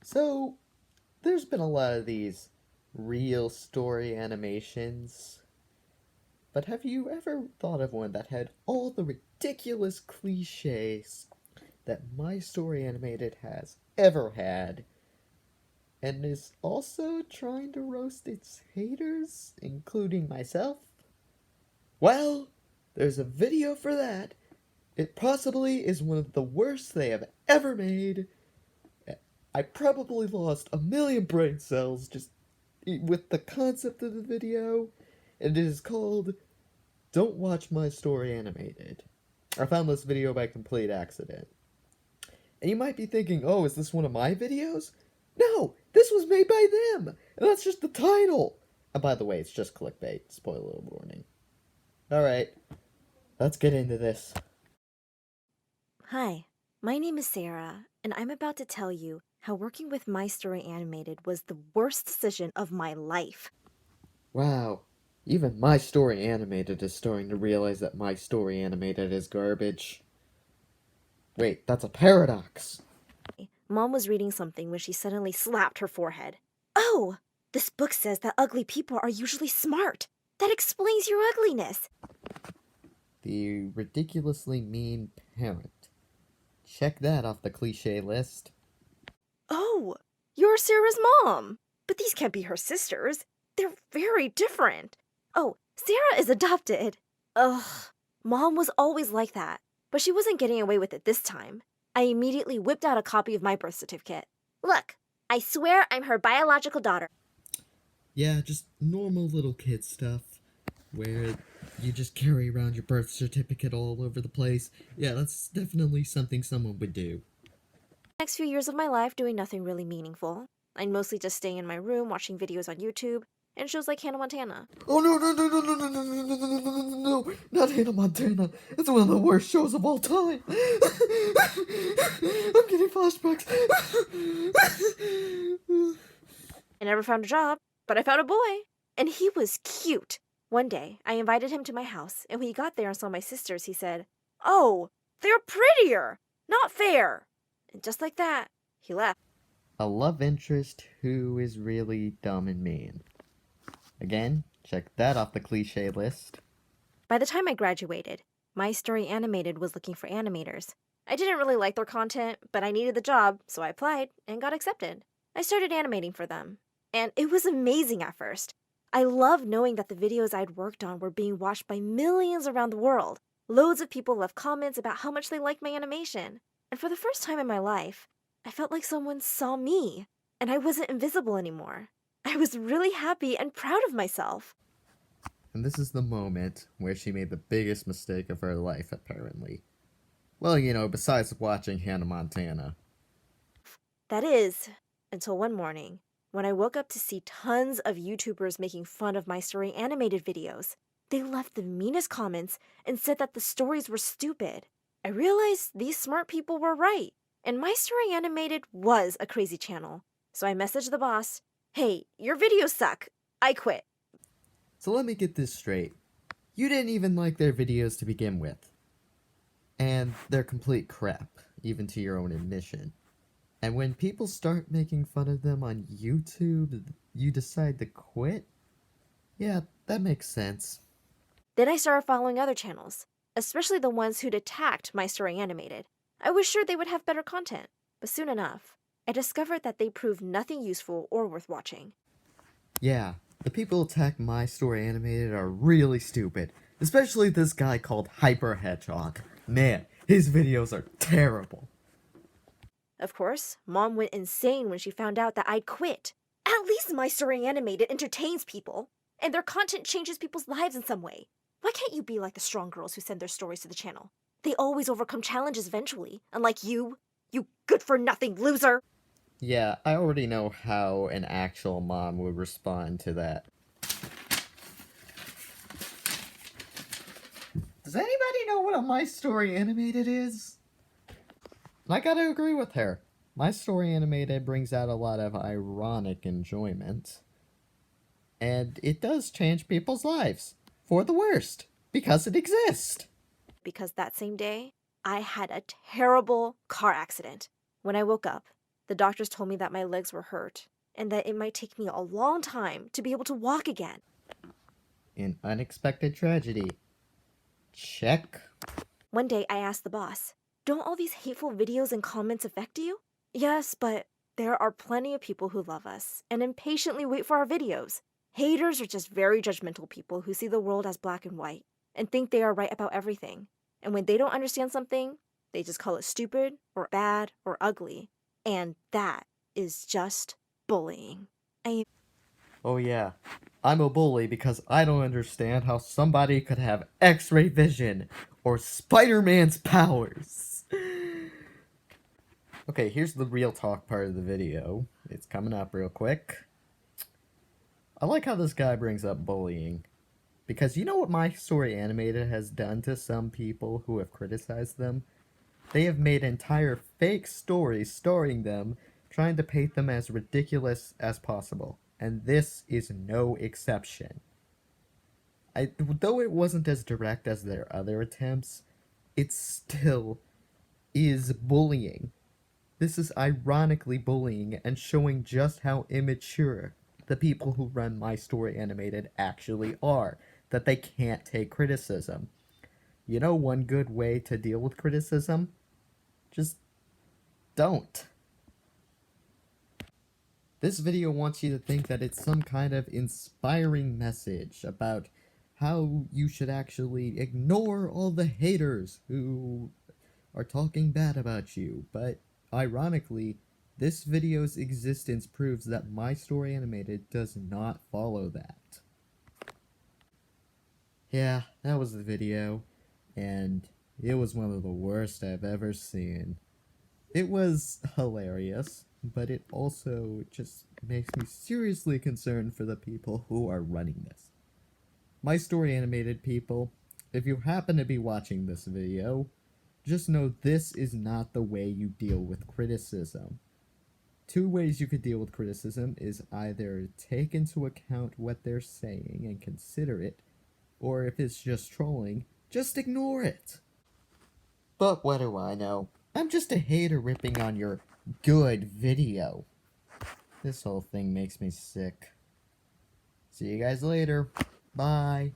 So, there's been a lot of these real story animations, but have you ever thought of one that had all the ridiculous cliches that My Story Animated has ever had, and is also trying to roast its haters, including myself? Well, there's a video for that. It possibly is one of the worst they have ever made. I probably lost a million brain cells just with the concept of the video, and it is called Don't Watch My Story Animated. I found this video by complete accident. And you might be thinking, oh, is this one of my videos? No, this was made by them, and that's just the title. And by the way, it's just clickbait. Spoiler warning. Alright, let's get into this. Hi, my name is Sarah, and I'm about to tell you how working with My Story Animated was the worst decision of my life. Wow, even My Story Animated is starting to realize that My Story Animated is garbage. Wait, that's a paradox. Mom was reading something when she suddenly slapped her forehead. Oh, this book says that ugly people are usually smart. That explains your ugliness. The ridiculously mean parent. Check that off the cliche list. Oh, you're Sarah's mom. But these can't be her sisters. They're very different. Oh, Sarah is adopted. Ugh, Mom was always like that, but she wasn't getting away with it this time. I immediately whipped out a copy of my birth certificate. Look, I swear I'm her biological daughter. Yeah, just normal little kid stuff where you just carry around your birth certificate all over the place. Yeah, that's definitely something someone would do. Next few years of my life doing nothing really meaningful. I'd mostly just stay in my room watching videos on YouTube and shows like Hannah Montana. Oh no no no no no no no no no no no no no! Not Hannah Montana. It's one of the worst shows of all time. I'm getting flashbacks. I never found a job, but I found a boy, and he was cute. One day, I invited him to my house, and when he got there and saw my sisters, he said, "Oh, they're prettier! Not fair!" And just like that, he left. A love interest who is really dumb and mean. Again, check that off the cliche list. By the time I graduated, My Story Animated was looking for animators. I didn't really like their content, but I needed the job, so I applied and got accepted. I started animating for them, and it was amazing at first. I loved knowing that the videos I'd worked on were being watched by millions around the world. Loads of people left comments about how much they liked my animation. And for the first time in my life, I felt like someone saw me, and I wasn't invisible anymore. I was really happy and proud of myself. And this is the moment where she made the biggest mistake of her life, apparently. Well, besides watching Hannah Montana. That is, until one morning, when I woke up to see tons of YouTubers making fun of My Story Animated videos. They left the meanest comments and said that the stories were stupid. I realized these smart people were right, and My Story Animated was a crazy channel. So I messaged the boss, "Hey, your videos suck. I quit." So let me get this straight. You didn't even like their videos to begin with. And they're complete crap, even to your own admission. And when people start making fun of them on YouTube, you decide to quit? Yeah, that makes sense. Then I started following other channels, especially the ones who'd attacked My Story Animated. I was sure they would have better content, but soon enough, I discovered that they proved nothing useful or worth watching. Yeah, the people who attack My Story Animated are really stupid. Especially this guy called Hyper Hedgehog. Man, his videos are terrible. Of course, Mom went insane when she found out that I'd quit. At least My Story Animated entertains people, and their content changes people's lives in some way. Why can't you be like the strong girls who send their stories to the channel? They always overcome challenges eventually, unlike you. You good-for-nothing loser! Yeah, I already know how an actual mom would respond to that. Does anybody know what a My Story Animated is? I gotta agree with her. My Story Animated brings out a lot of ironic enjoyment. And it does change people's lives. For the worst. Because it exists. Because that same day, I had a terrible car accident. When I woke up, The doctors told me that my legs were hurt and that it might take me a long time to be able to walk again. An unexpected tragedy. Check. One day I asked the boss, "Don't all these hateful videos and comments affect you?" "Yes, but there are plenty of people who love us and impatiently wait for our videos. Haters are just very judgmental people who see the world as black and white and think they are right about everything. And when they don't understand something, they just call it stupid or bad or ugly. And that is just bullying." Oh yeah, I'm a bully because I don't understand how somebody could have X-ray vision or Spider-Man's powers. Okay, here's the real talk part of the video. It's coming up real quick. I like how this guy brings up bullying. Because you know what My Story Animated has done to some people who have criticized them? They have made entire fake stories starring them, trying to paint them as ridiculous as possible. And this is no exception. Though it wasn't as direct as their other attempts, it still is bullying. This is ironically bullying and showing just how immature the people who run My Story Animated actually are, that they can't take criticism. You know one good way to deal with criticism? Just don't. This video wants you to think that it's some kind of inspiring message about how you should actually ignore all the haters who are talking bad about you, but ironically, this video's existence proves that My Story Animated does not follow that. Yeah, that was the video, and it was one of the worst I've ever seen. It was hilarious, but it also just makes me seriously concerned for the people who are running this. My Story Animated people, if you happen to be watching this video, just know this is not the way you deal with criticism. Two ways you could deal with criticism is either take into account what they're saying and consider it, or if it's just trolling, just ignore it. But what do I know? I'm just a hater ripping on your good video. This whole thing makes me sick. See you guys later. Bye.